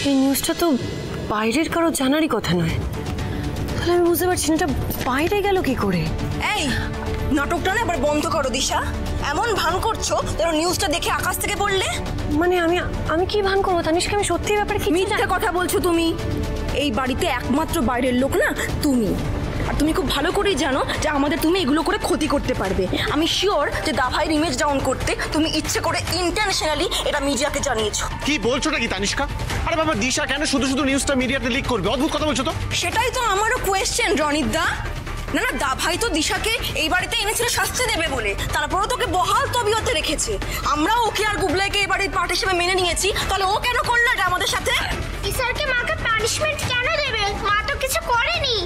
এই নিউজটা তো বাইরের কারো জানারই কথা নয়, তাহলে আমি বুঝতে পারছি না এটা বাইরে গেল কি করে। এই নাটকটা না এবার বন্ধ করো দিশা, এমন ভান করছো যেন নিউজটা দেখে আকাশ থেকে পড়লে। মানে আমি কি ভান করবো তানিষ্কা, আমি সত্যি ব্যাপারে কি মিথ্যে কথা বলছো তুমি। এই বাড়িতে একমাত্র বাইরের লোক না তুমি, আর তুমি খুব ভালো করেই জানো যে আমাদের তুমি এগুলো করে ক্ষতি করতে পারবে। আমি শিওর যে দাভাইয়ের ইমেজ ডাউন করতে তুমি ইচ্ছে করে ইন্টারন্যাশনালি এটা মিডিয়াকে জানিয়েছো। কি বলছো নাকি তানিষ্কা? আরে বাবা দিশা কেন শুধু শুধু নিউজটা মিডিয়াতে লিক করবে? অদ্ভুত কথা বলছো তো। সেটাই তো আমারও কোয়েশ্চেন রনিত দা। না না, দাভাই তো দিশাকে এই বাড়িতে এনেছিল শাস্তি দেবে বলে, তারপরও তোকে বহাল তবিয়তে রেখেছে। আমরাও ওকে আর গুবলাইকে এই বাড়ির পার্ট হিসেবে মেনে নিয়েছি, তাহলে ও কেন করলো এটা আমাদের সাথে? স্যারকে মাকে পানিশমেন্ট কেন দেবে? মা তো কিছু করেনি।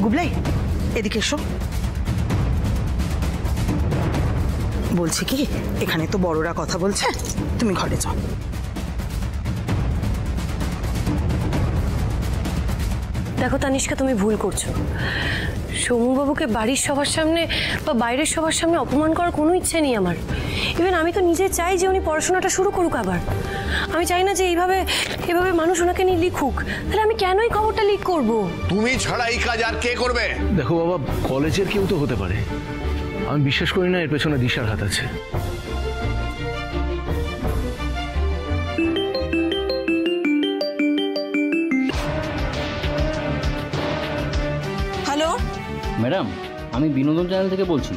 গুবলাই এদিকে এসো। বলছি কি, এখানে তো বড়রা কথা বলছে, তুমি ঘরে যাও। দেখো তানিষ্কা, তুমি ভুল করছো। সৌম্যবাবুকে বাড়ির সবার সামনে বা বাইরের সবার সামনে অপমান করার কোনো ইচ্ছে নেই আমার। ইভেন আমি তো নিজে চাই যে উনি পড়াশোনাটা শুরু করুক আবার। আমি চাই না যে এভাবে মানুষ ওনাকে নিয়ে লিখুক। তাহলে আমি কেনই খবরটা লিক করব? তুমি ছাড়া এই কাজ আর কে করবে? দেখো বাবা, কলেজের কেউ তো হতে পারে, আমি বিশ্বাস করি না এর পেছনে দিশার হাত আছে। হ্যালো ম্যাডাম, আমি বিনোদন চ্যানেল থেকে বলছি।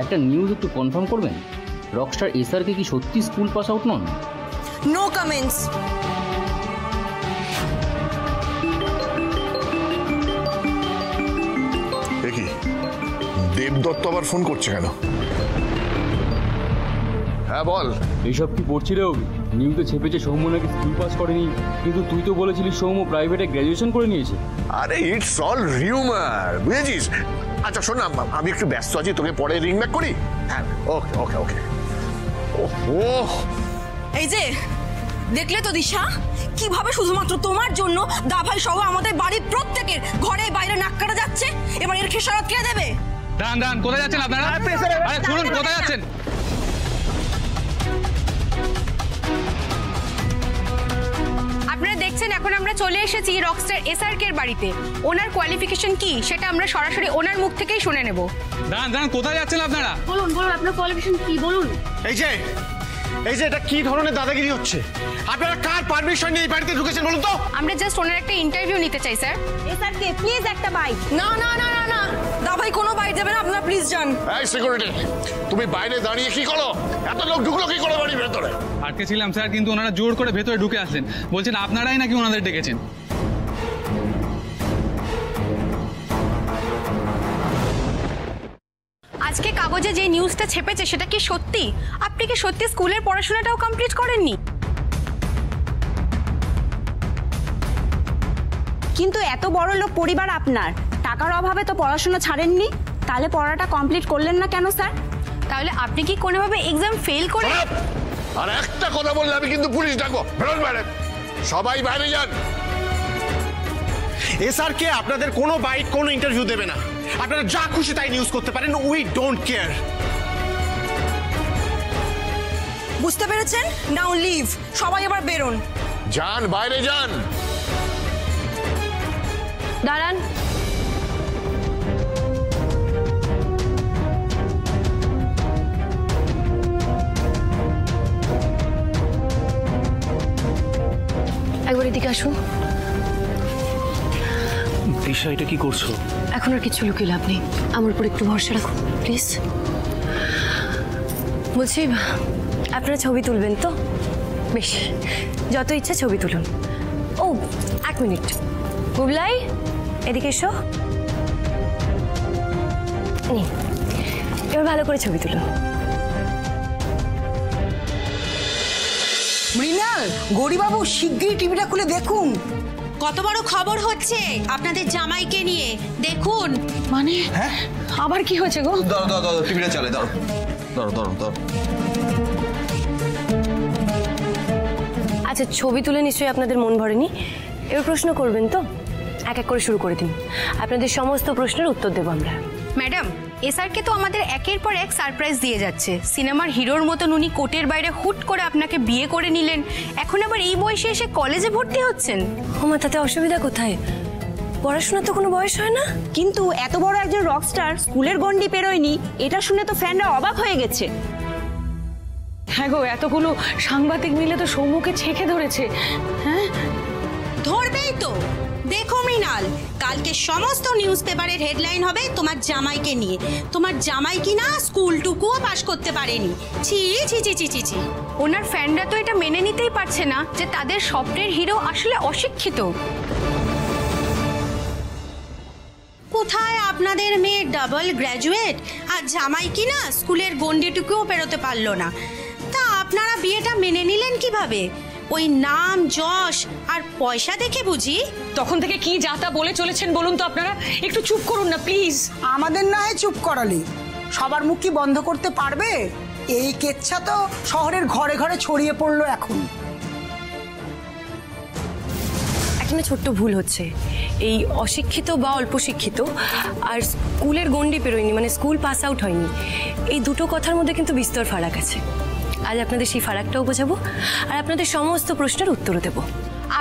একটা নিউজ একটু কনফার্ম করবেন, রকস্টার এসআরকে কি সত্যি স্কুল পাস আউট নন? No comments. দেখি দেবদত্ত আবার ফোন করছে কেন? হ্যাঁ বল। এইসব কি পড়ছি রে? নিউজে ছেপেছে সৌম্য নাকি স্কুল পাস করেনি, কিন্তু তুই তো বলেছিলি সৌম্য প্রাইভেটে গ্র্যাজুয়েশন করে নিয়েছে। আরে ইটস অল রিউমার, বুঝেছিস? আচ্ছা শোন না, আমি একটু ব্যস্ত আছি, তোকে পরে রিং ব্যাক করি। হ্যাঁ ওকে ওকে ওকে। ওহো, এই যে দেখলে তো দিশা, কিভাবে শুধুমাত্র তোমার জন্য দাভাই সহ আমাদের বাড়ির প্রত্যেকের ঘরে বাইরে নাক কাটা যাচ্ছে। এবার এর খেসারত কে দেবে? দাঁড়ান দাঁড়ান, কোথায় যাচ্ছেন আপনারা? আরে শুনুন, কোথায় যাচ্ছেন? আপনারা দেখছেন এখন আমরা চলে এসেছি রকস্টার এসআরকে এর বাড়িতে। ওনার কোয়ালিফিকেশন কি সেটা আমরা সরাসরি ওনার মুখ থেকেই শুনে নেব। দাঁড়ান দাঁড়ান, কোথায় যাচ্ছেন আপনারা? বলুন বলুন, আপনার কোয়ালিফিকেশন কি বলুন। এই যে এটা কি ধরনের দাদাগিরি হচ্ছে? আপনারা কার পারমিশন নিয়ে এই বাড়িতে ঢুকেছেন বলুন তো? আমরা জাস্ট ওনার একটা ইন্টারভিউ নিতে চাই স্যার। এসআরকে প্লিজ একটা বাইট। না না না না না, দাভাই কোনো বাইট দেবে না, আপনারা প্লিজ যান। এই সিকিউরিটি, তুমি বাইরে দাঁড়িয়ে কি করো? এত লোক ঢুকলো কি করে বাড়ির ভেতরে? আটকে ছিলাম স্যার, কিন্তু ওনারা জোর করে ভেতরে ঢুকে আসলেন। বলছেন আপনারাই নাকি ওনাদের ডেকেছেন। আজকে কাগজে যে নিউজটা ছেপেছে সেটা কি সত্যি? আপনি কি সত্যি স্কুলের পড়াশোনাটাও কমপ্লিট করেননি? কিন্তু এত বড় লোক পরিবার আপনার, টাকার অভাবে তো পড়াশোনা ছাড়েননি, তাহলে পড়াটা কমপ্লিট করলেন না কেন স্যার? তাহলে আপনি কি কোনোভাবে এক্সাম ফেল করে? আর একটা কথা বললে আমি কিন্তু পুলিশ ডাকবো। বেরোন বাইরে, সবাই বাইরে যান। এসআরকে আপনাদের কোনো বাইট, কোনো ইন্টারভিউ দেবে না। আপনারা যা খুশি তাই নিউজ করতে পারেন, উই ডোন্ট কেয়ার। বুঝতে পেরেছেন? নাও লিভ, সবাই এবার বেরোন। যান, বাইরে যান। দাঁড়ান, একবার এদিকে আসুন। দিশা, এটা কি করছো? এখন আর কিছু লুকিয়ে লাভ নেই, আমার উপর একটু ভরসা রাখুন প্লিজ। বলছি, আপনারা ছবি তুলবেন তো? বেশ, যত ইচ্ছা ছবি তুলুন। ও এক মিনিট, গুবলাই এদিকে এসো। এবার ভালো করে ছবি তুলুন। মৃণাল, গৌরীবাবু শিগগিরই টিভিটা খুলে দেখুন। কত বড় খবর হচ্ছে আপনাদের জামাইকে নিয়ে, দেখুন। মানে আবার কি হয়েছে গো? দাঁড়ো দাঁড়ো দাঁড়ো, টিভিটা চালে, দাঁড়ো দাঁড়ো দাঁড়ো দাঁড়ো। আচ্ছা, ছবি তুলে নিশ্চয়ই আপনাদের মন ভরেনি। এবার প্রশ্ন করবেন তো? এক এক করে শুরু করে দিন, আপনাদের সমস্ত প্রশ্নের উত্তর দেবো আমরা। ম্যাডাম, এসআরকে তো আমাদের একের পর এক সারপ্রাইজ দিয়ে যাচ্ছে। সিনেমার হিরোর মতন উনি কোর্টের বাইরে হুট করে আপনাকে বিয়ে করে নিলেন, এখন আবার এই বয়সে এসে কলেজে ভর্তি হচ্ছেন। ওমা, তাতে অসুবিধা কোথায়? পড়াশোনার তো কোনো বয়স হয় না। কিন্তু এত বড় একজন রকস্টার স্কুলের গন্ডি পেরোয়নি, এটা শুনে তো ফ্যানরা অবাক হয়ে গেছে। হ্যাঁ গো, এতগুলো সাংবাদিক মিলে তো সৌম্যকে ছেঁকে ধরেছে। হ্যাঁ, ধরবেই তো। দেখো মৃণাল, কালকে সমস্ত নিউজ পেপারের হেডলাইন হবে তোমার জামাইকে নিয়ে। তোমার জামাই কিনা স্কুলটুকুও পাশ করতে পারেনি। ছি ছি ছি ছি ছি ছি। ওনার ফ্যানরা তো এটা মেনে নিতেই পারছে না যে তাদের স্বপ্নের হিরো আসলে অশিক্ষিত। কোথায় আপনাদের মেয়ে ডাবল গ্র্যাজুয়েট, আর জামাই কিনা স্কুলের গন্ডিটুকুও পেরোতে পারলো না। তা আপনারা বিয়েটা মেনে নিলেন কিভাবে? ওই নাম যশ আর পয়সা দেখে বুঝি? তখন থেকে কি যাতা বলে চলেছেন বলুন তো আপনারা? একটু চুপ করুন না প্লিজ। আমাদের না হয় চুপ করালে, সবার মুখ কি বন্ধ করতে পারবে? এই কেচ্ছা তো শহরের ঘরে ঘরে ছড়িয়ে পড়লো এখন। একটা ছোট্ট ভুল হচ্ছে। এই অশিক্ষিত বা অল্প শিক্ষিত আর স্কুলের গন্ডি পেরোয়নি মানে স্কুল পাস আউট হয়নি, এই দুটো কথার মধ্যে কিন্তু বিস্তর ফারাক আছে। আজ আপনাদের সেই ফারাকটাও বোঝাবো আর আপনাদের সমস্ত প্রশ্নের উত্তরও দেবো।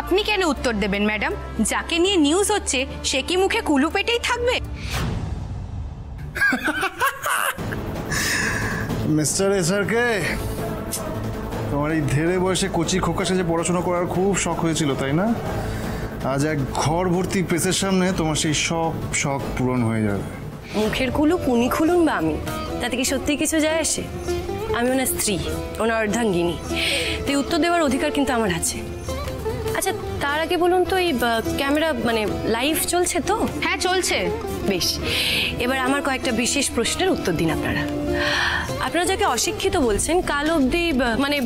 আপনি কেন উত্তর দেবেন ম্যাডাম? যাকে নিয়ে নিউজ হচ্ছে সে কি মুখে কুলু পেটেই থাকবে? মিস্টার এসআরকে, তোমার এই ধেড়ে বয়সে কচি খোকা সেজে পড়াশোনা করার খুব শখ হয়েছিল, তাই না? আজ এক ঘর ভর্তি প্রেসের সামনে তোমার সেই সব শখ পূরণ হয়ে যাবে। মুখের কুলু কুনি খুলুন বা আমি, তাতে কি সত্যি কিছু যায় আসে? আমি ওনার স্ত্রী, ওনার অর্ধাঙ্গিনী, তো উত্তর দেওয়ার অধিকার কিন্তু আমার আছে। আচ্ছা, তার আগে বলুন তো, এই ক্যামেরা মানে লাইভ চলছে তো? হ্যাঁ চলছে। বেশ, এবার আমার কয়েকটা বিশেষ প্রশ্নের উত্তর দিন আপনারা। আপনারা যাকে অশিক্ষিত বলছেন, কাল অবধি মানে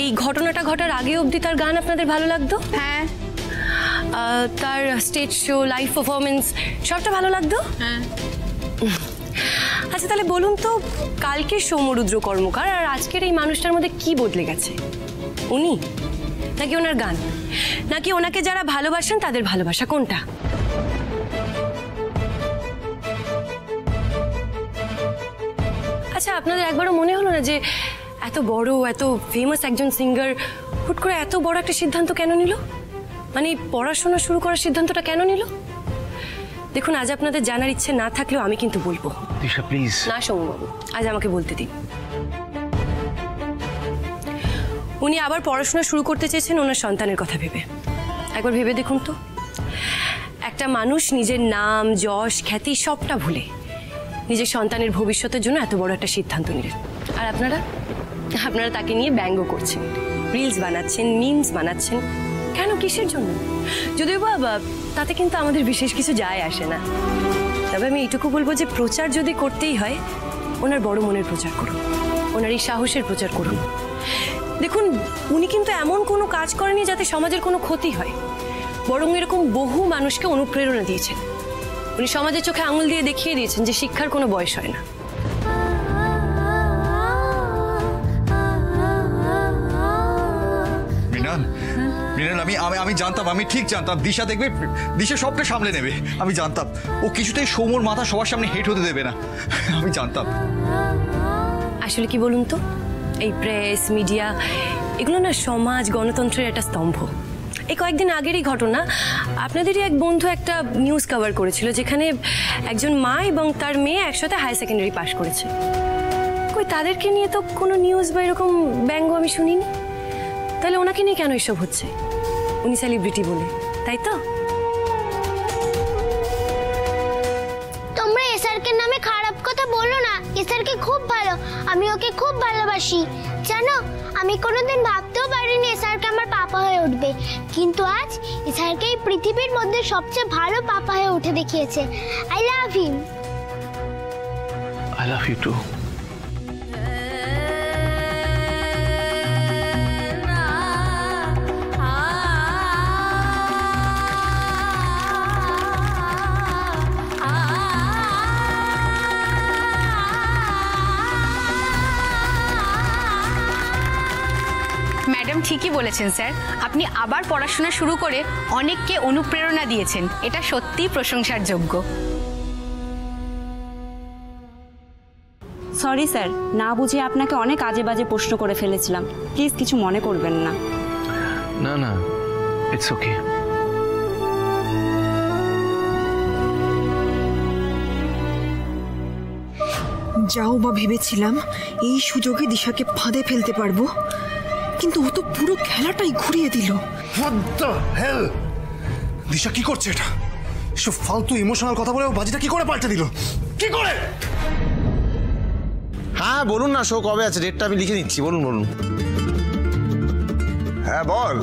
এই ঘটনাটা ঘটার আগে অবধি তার গান আপনাদের ভালো লাগতো? হ্যাঁ। তার স্টেজ শো, লাইভ পারফরমেন্স সবটা ভালো লাগতো? হ্যাঁ। আচ্ছা, তাহলে বলুন তো, কালকের সৌম্যরুদ্র কর্মকার আর আজকের এই মানুষটার মধ্যে কি বদলে গেছে? উনি নাকি ওনার গান, নাকি ওনাকে যারা ভালোবাসেন তাদের ভালোবাসা, কোনটা? আচ্ছা, আপনাদের একবারও মনে হলো না যে এত বড় এত ফেমাস একজন সিঙ্গার হুট করে এত বড় একটা সিদ্ধান্ত কেন নিল? মানে পড়াশোনা শুরু করার সিদ্ধান্তটা কেন নিল? দেখুন, আজ আপনাদের জানার ইচ্ছে না থাকলেও আমি কিন্তু বলবো। দিশা প্লিজ। না সৌম্যবাবু, আজ আমাকে বলতে দিন। উনি আবার পড়াশোনা শুরু করতে চেয়েছেন ওনার সন্তানের কথা ভেবে। একবার ভেবে দেখুন তো, একটা মানুষ নিজের নাম যশ খ্যাতি সবটা ভুলে নিজের সন্তানের ভবিষ্যতের জন্য এত বড় একটা সিদ্ধান্ত নিলেন। আর আপনারা আপনারা তাকে নিয়ে ব্যঙ্গ করছেন, রিলস বানাচ্ছেন, মিমস বানাচ্ছেন। কেন, কিসের জন্য? যদিও বাবা তাতে কিন্তু আমাদের বিশেষ কিছু যায় আসে না। তবে আমি এইটুকু বলবো যে প্রচার যদি করতেই হয়, ওনার বড় মনের প্রচার করুন, ওনার এই সাহসের প্রচার করুন। দেখুন, উনি কিন্তু এমন কোনো কাজ করেনি যাতে সমাজের কোনো ক্ষতি হয়, বরং এরকম বহু মানুষকে অনুপ্রেরণা দিয়েছেন। উনি সমাজের চোখে আঙুল দিয়ে দেখিয়ে দিয়েছেন যে শিক্ষার কোনো বয়স হয় না। মৃণাল, আমি জানতাম, আমি ঠিক জানতাম দিশা দেখবে, দিশা সবটা সামলে নেবে। আমি জানতাম ও কিছুতেই সৌম্যর মাথা সবার সামনে হেট হতে দেবে না। আমি জানতাম। আসলে কি বলুন তো, এই প্রেস মিডিয়া এগুলো না সমাজ গণতন্ত্রের একটা স্তম্ভ। এই কয়েকদিন আগেরই ঘটনা, আপনাদেরই এক বন্ধু একটা নিউজ কভার করেছিল যেখানে একজন মা এবং তার মেয়ে একসাথে হায়ার সেকেন্ডারি পাশ করেছে। কই, তাদেরকে নিয়ে তো কোনো নিউজ বা এরকম ব্যঙ্গ আমি শুনিনি। তাহলে ওনাকে নিয়ে কেন এসব হচ্ছে? উনি সেলিব্রিটি বলে, তাই তো? তোমরা এসআরকে নামে খারাপ কথা বলো না। এসআরকে খুব ভালো, আমি ওকে খুব ভালোবাসি। জানো, আমি কোনোদিন ভাবতেও পারিনি এসআরকে আমার পাপা হয়ে উঠবে, কিন্তু আজ এসআরকে এই পৃথিবীর মধ্যে সবচেয়ে ভালো পাপা হয়ে উঠে দেখিয়েছে। I love him. I love you too. Madam ঠিকই বলেছেন স্যার, আপনি আবার পড়াশোনা শুরু করে অনেককে অনুপ্রেরণা দিয়েছেন, এটা সত্যিই প্রশংসার যোগ্য। সরি স্যার, না বুঝে আপনাকে অনেক আজে বাজে প্রশ্ন করে ফেলেছিলাম, প্লিজ কিছু মনে করবেন না। না না, ইটস ওকে। যাও বা ভেবেছিলাম এই সুযোগে দিশাকে ফাঁদে ফেলতে পারবো, কিন্তু ও তো পুরো খেলাটাই ঘুরিয়ে দিল। What the hell? দিশা কি করছে এটা? এসব ফালতু ইমোশনাল কথা বলে ও বাজিটা কি করে পাল্টে দিল? কি করে? হ্যাঁ বলুন না, শো কবে আছে? ডেটটা আমি লিখে নিচ্ছি, বলুন বলুন। হ্যাঁ বল।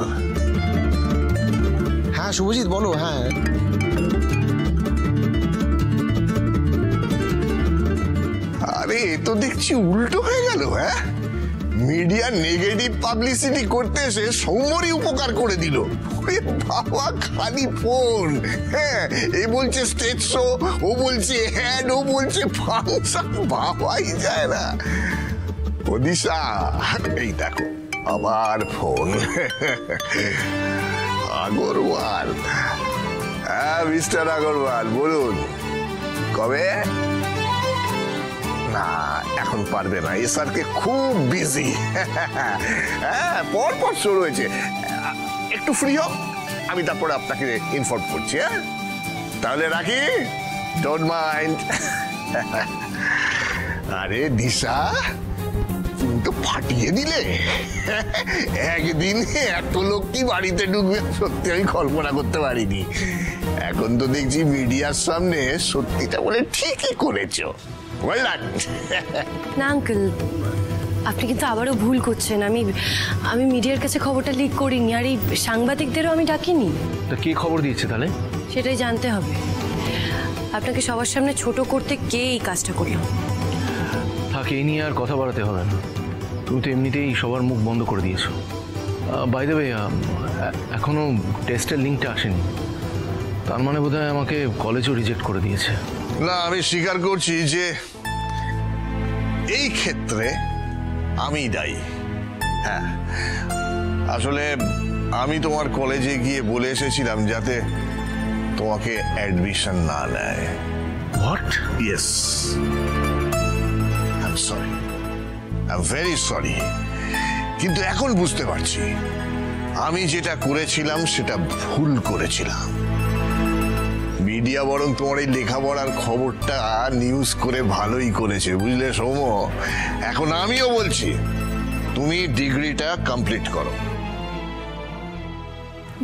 হ্যাঁ শুভজিৎ বলো। হ্যাঁ আরে এ তো দেখছি উল্টো হয়ে গেল। হ্যাঁ, মিডিয়া নেগেটিভ পাবলিসিটি করতে এসে সৌম্যরই উপকার করে দিল। ওরে বাবা, খালি ফোন। হ্যাঁ, এ বলছে স্টেজ শো, ও বলছে হ্যাড, ও বলছে ফাংশন, ভাবাই যায় না। ও দিশা, এই দেখো আবার ফোন। আগরওয়াল। হ্যাঁ মিস্টার আগরওয়াল বলুন, কবে? না এখন পারবে না, এসআরকে খুব বিজি। হ্যাঁ পর পর শুরু হয়েছে, একটু ফ্রি হোক, আমি তারপরে আপনাকে ইনফর্ম করছি। হ্যাঁ তাহলে রাখি, ডোন্ট মাইন্ড। আরে দিশা, তুমি তো ফাটিয়ে দিলে। একদিনে এত লোক কি বাড়িতে ঢুকবে সত্যি আমি কল্পনা করতে পারিনি। এখন তো দেখছি মিডিয়ার সামনে সত্যিটা বলে ঠিকই করেছো। না আঙ্কেল, আপনি কিন্তু আবারও ভুল করছেন। আমি মিডিয়ার কাছে খবরটা লিক করিনি, আর এই সাংবাদিকদেরও আমি ডাকিনি। তা কে খবর দিয়েছে তাহলে? সেটাই জানতে হবে। আপনাকে সবার সামনে ছোট করতে কে এই কাজটা করলো? থাক, এই নিয়ে আর কথা বাড়াতে হবে না। তুমি তো এমনিতেই সবার মুখ বন্ধ করে দিয়েছো। বাই দ্য ওয়ে, এখনো টেস্টের লিঙ্কটা আসেনি, তার মানে বোধহয় আমাকে কলেজও রিজেক্ট করে দিয়েছে। না, আমি স্বীকার করছি যে এই ক্ষেত্রে আমি দায়ী। হ্যাঁ, আসলে আমি তোমার কলেজে গিয়ে বলে এসেছিলাম যাতে তোমাকে অ্যাডমিশন না নেয়। What? Yes, I am sorry, I am very sorry. কিন্তু এখন বুঝতে পারছি আমি যেটা করেছিলাম সেটা ভুল করেছিলাম। মিডিয়া বরং তোমার এই লেখাপড়ার খবরটা নিউজ করে ভালোই করেছে, বুঝলে সৌম্য। এখন আমিও বলছি তুমি ডিগ্রিটা কমপ্লিট করো।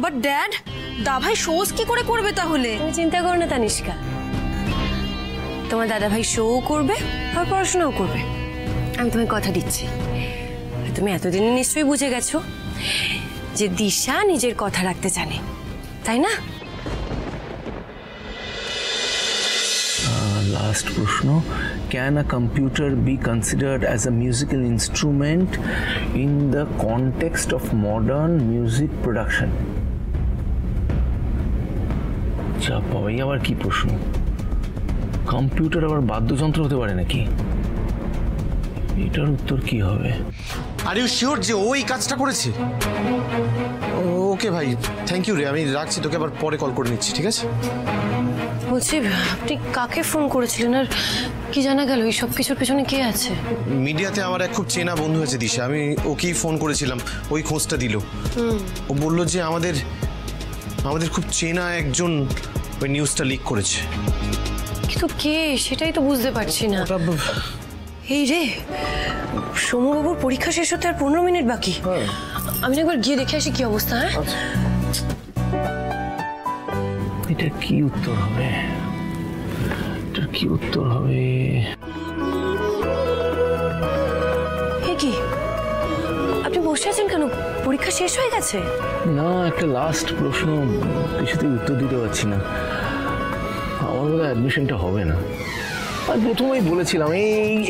বাট ড্যাড, দাভাই শোজ কি করে করবে তাহলে? তুমি চিন্তা করো না তানিষ্কা, তোমার দাদা ভাই শোও করবে আর পড়াশোনাও করবে, আমি তোমায় কথা দিচ্ছি। তুমি এতদিনে নিশ্চয়ই বুঝে গেছো যে দিশা নিজের কথা রাখতে জানে, তাই না? লাস্ট প্রশ্ন, can a computer be considered as a musical instrument in the context of modern music production? যা পাই, আবার কি প্রশ্ন? কম্পিউটার আবার বাদ্যযন্ত্র হতে পারে নাকি? এটার উত্তর কি হবে? আর ইউ শিওর যে ওই কাজটা করেছে? ওকে ভাই, থ্যাংক ইউ রে, আমি রাখছি, তোকে আবার পরে কল করে নিচ্ছি, ঠিক আছে? বলছি, আপনি কাকে ফোন করেছিলেন আর কি জানা গেল? এই সব কিছুর পেছনে কে আছে? মিডিয়াতে আমার এক খুব চেনা বন্ধু আছে দিশা, আমি ওকেই ফোন করেছিলাম, ওই খোঁজটা দিল। ও বললো যে আমাদের খুব চেনা একজন ওই নিউজটা লিক করেছে। কিন্তু কে, সেটাই তো বুঝতে পারছি না। এই রে, সৌম্যবাবুর পরীক্ষা শেষ হতে আর 15 মিনিট বাকি। আমি একবার গিয়ে দেখে আসি কি অবস্থা। হ্যাঁ, এটা কি উত্তর হবে? এটার কি উত্তর হবে? কি আপনি বসে আছেন কেন? পরীক্ষা শেষ হয়ে গেছে? না, একটা লাস্ট প্রশ্ন, কিছুতেই উত্তর দিতে পারছি না। আমার বোধহয় অ্যাডমিশনটা হবে না। আমি প্রথমেই বলেছিলাম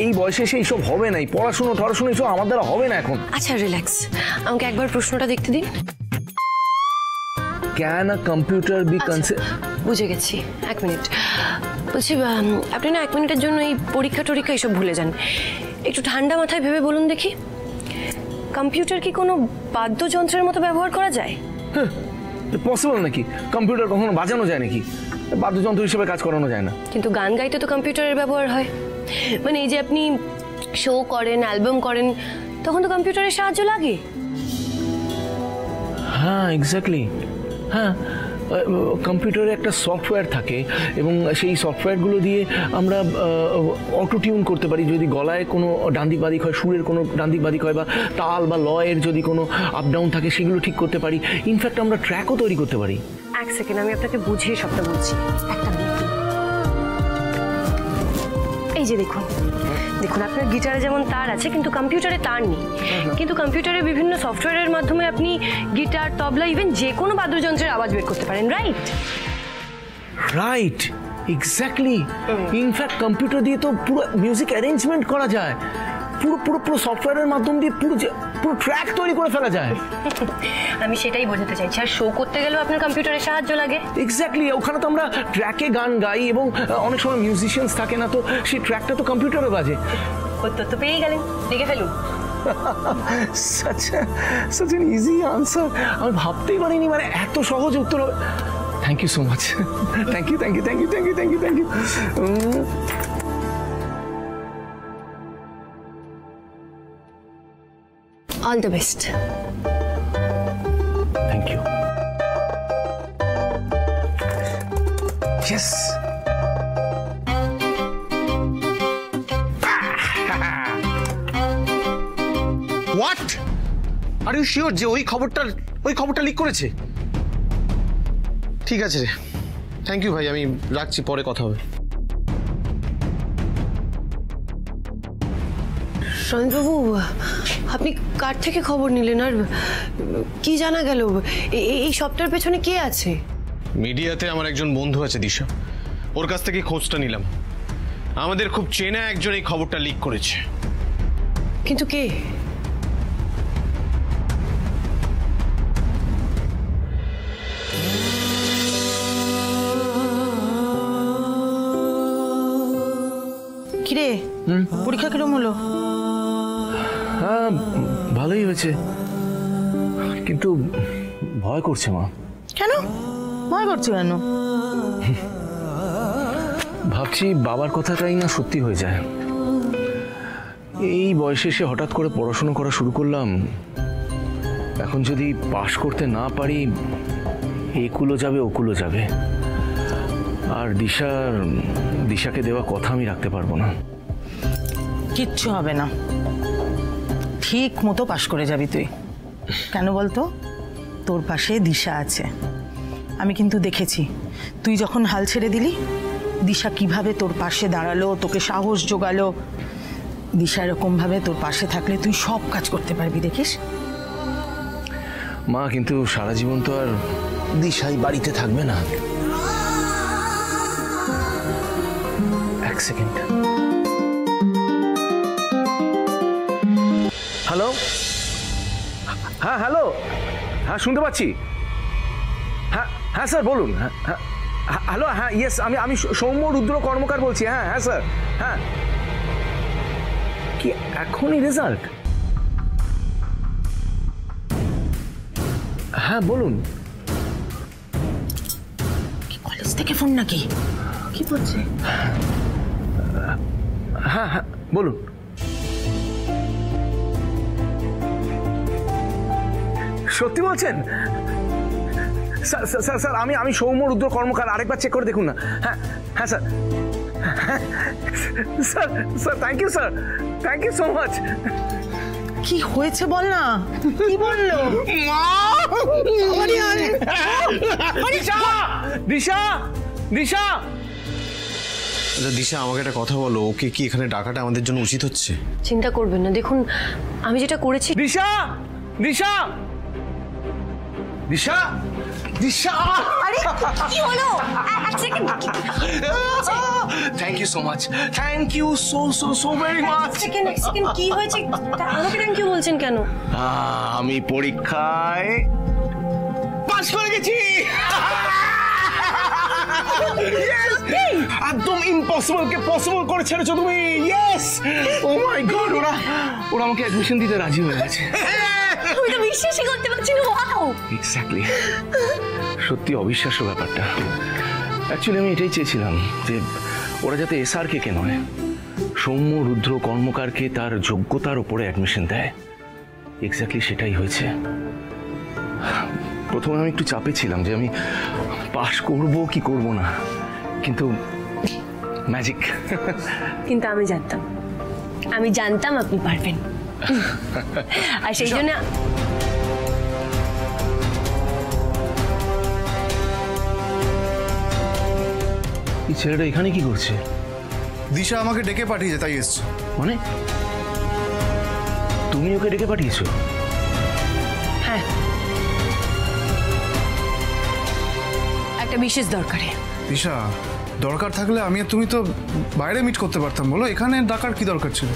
এই বয়সে এসে এইসব হবে না, এই পড়াশুনো এইসব আমার দ্বারা হবে না এখন। আচ্ছা রিল্যাক্স, আমাকে একবার প্রশ্নটা দেখতে দিন। Can a computer be considered? বুঝে গেছি, 1 মিনিট। বলছি, আপনি না 1 মিনিটের জন্য এই পরীক্ষা টরীক্ষা এইসব ভুলে যান। একটু ঠান্ডা মাথায় ভেবে বলুন দেখি, কম্পিউটার কি কোনো বাদ্যযন্ত্রের মতো ব্যবহার করা যায়? পসিবল নাকি? কম্পিউটার কখনো বাজানো যায় নাকি? বাদ্যযন্ত্র হিসেবে কাজ করানো যায় না। কিন্তু গান গাইতে তো কম্পিউটারের ব্যবহার হয়। মানে এই যে আপনি শো করেন, অ্যালবাম করেন, তখন তো কম্পিউটারের সাহায্য লাগে। হ্যাঁ এক্স্যাক্টলি, হ্যাঁ কম্পিউটারে একটা সফটওয়্যার থাকে এবং সেই সফটওয়্যারগুলো দিয়ে আমরা অটো টিউন করতে পারি। যদি গলায় কোনো ডান্দিক বাদিক হয়, সুরের কোনো ডান্দিক বাদিক হয়, বা তাল বা লয়ের যদি কোনো আপ ডাউন থাকে সেগুলো ঠিক করতে পারি। ইনফ্যাক্ট আমরা ট্র্যাকও তৈরি করতে পারি। এক সেকেন্ড, আমি আপনাকে বুঝিয়ে সবটা বলছি। একটা মিনিট। এই যে দেখুন দেখুন, আপনার গিটারে যেমন তার আছে কিন্তু কম্পিউটারে তার নেই। কিন্তু কম্পিউটারে বিভিন্ন সফটওয়্যারের মাধ্যমে আপনি গিটার, তবলা, ইভেন যে কোনো বাদ্যযন্ত্রের আওয়াজ বের করতে পারেন, right? Right, exactly. In fact computer দিয়ে তো পুরো মিউজিক অ্যারেঞ্জমেন্ট করা যায়, পুরো পুরো পুরো সফটওয়্যারের মাধ্যম দিয়ে পুরো ট্র্যাক তৈরি করে ফেলা যায়। আমি সেটাই বোঝাতে চাইছি। আর শো করতে গেলেও আপনার কম্পিউটারের সাহায্য লাগে। এক্স্যাক্টলি, ওখানে তো আমরা ট্র্যাকে গান গাই এবং অনেক সময় মিউজিশিয়ানস থাকে না, তো সেই ট্র্যাকটা তো কম্পিউটারে বাজে। উত্তর তো পেয়েই গেলেন, লিখে ফেলুন। such an easy answer, আমি ভাবতেই পারিনি মানে এত সহজ উত্তর হবে। Thank you so much, thank you thank you thank you thank you thank you thank you. All the best. Thank you. Yes. What? Are you sure যে ওই খবরটা লিক করেছে? ঠিক আছে রে, থ্যাংক ইউ ভাই, আমি রাখছি, পরে কথা হবে। সঞ্জয়বাবু, আপনি কার থেকে খবর নিলেন আর কি জানা গেল? এই সবটার পেছনে কে আছে? মিডিয়াতে আমার একজন বন্ধু আছে দিশা, ওর কাছ থেকে খোঁজটা নিলাম। আমাদের খুব চেনা একজন এই খবরটা লিক করেছে। কিন্তু কে? কিরে, পরীক্ষা কিরম হলো? হ্যাঁ ভালোই হয়েছে, কিন্তু ভয় করছে মা। কেন ভয় করছে? কেন? ভাবছি বাবার কথাটাই না সত্যি হয়ে যায়। এই বয়সে এসে হঠাৎ করে পড়াশোনা করা শুরু করলাম, এখন যদি পাশ করতে না পারি একুলো যাবে ওকুলো যাবে, আর দিশাকে দেওয়া কথা আমি রাখতে পারবো না। কিচ্ছু হবে না, ঠিক মতো পাশ করে যাবি তুই। কেন বলতো? তোর পাশে দিশা আছে। আমি কিন্তু দেখেছি তুই যখন হাল ছেড়ে দিলি, দিশা কিভাবে তোর পাশে দাঁড়ালো, তোকে সাহস জোগালো। দিশা এরকমভাবে তোর পাশে থাকলে তুই সব কাজ করতে পারবি, দেখিস। মা কিন্তু সারা জীবন তো আর দিশাই বাড়িতে থাকবে না। এক সেকেন্ড। হ্যালো, হ্যাঁ হ্যালো, হ্যাঁ শুনতে পাচ্ছি। হ্যাঁ হ্যাঁ স্যার বলুন। হ্যাঁ হ্যালো, হ্যাঁ ইয়েস, আমি সৌম্য রুদ্র কর্মকার বলছি। হ্যাঁ হ্যাঁ স্যার, হ্যাঁ। কি এখনই রেজাল্ট? হ্যাঁ বলুন। কলেজ থেকে ফোন নাকি? কি বলছে? হ্যাঁ হ্যাঁ বলুন। সত্যি বলছেন? স্যার স্যার স্যার আমি সৌম্য রুদ্র কর্মকার, আরেকবার চেক করে দেখুন না। হ্যাঁ হ্যাঁ sir, sir sir thank you sir, thank you so much. কি হয়েছে বল না, কি বললো? দিশা, দিশা, দিশা আমাকে একটা কথা বলো, ওকে কি এখানে ডাকাটা আমাদের জন্য উচিত হচ্ছে? চিন্তা করবেন না, দেখুন আমি যেটা করেছি। দিশা, দিশা, দিশা, দিশা। আরে কি হলো? এক second. Thank you so much, thank you so very much. Second কি হয়েছে? আমাকে থ্যাংক ইউ বলছেন কেন? আমি পরীক্ষায় পাস করে গেছি। একদম ইম্পসিবল কে পসিবল করে ছেড়েছো তুমি। ইয়েস, ও মাই গড, ওরা আমাকে অ্যাডমিশন দিতে রাজি হয়ে গেছে। আমি তো বিশ্বাসই করতে পারছি না। ওয়াও, এক্স্যাক্টলি, সত্যি অবিশ্বাস্য ব্যাপারটা। অ্যাকচুয়ালি আমি এটাই চেয়েছিলাম যে ওরা যাতে এসআরকে নয়, সৌম্য রুদ্র কর্মকারকে তার যোগ্যতার উপরে অ্যাডমিশন দেয়। এক্স্যাক্টলি সেটাই হয়েছে। প্রথমে আমি একটু চাপে ছিলাম যে আমি পাশ করব কি করব না, কিন্তু ম্যাজিক। কিন্তু আমি জানতাম আপনি পারবেন, আর সেই জন্য এই ছেলেটা এখানে কি করছে? দিশা আমাকে ডেকে পাঠিয়েছে, তাই এসছে। মানে তুমি ওকে ডেকে পাঠিয়েছো? হ্যাঁ, একটা বিশেষ দরকারে। দিশা, দরকার থাকলে আমি আর তুমি তো বাইরে মিট করতে পারতাম, বলো এখানে ডাকার কি দরকার ছিল?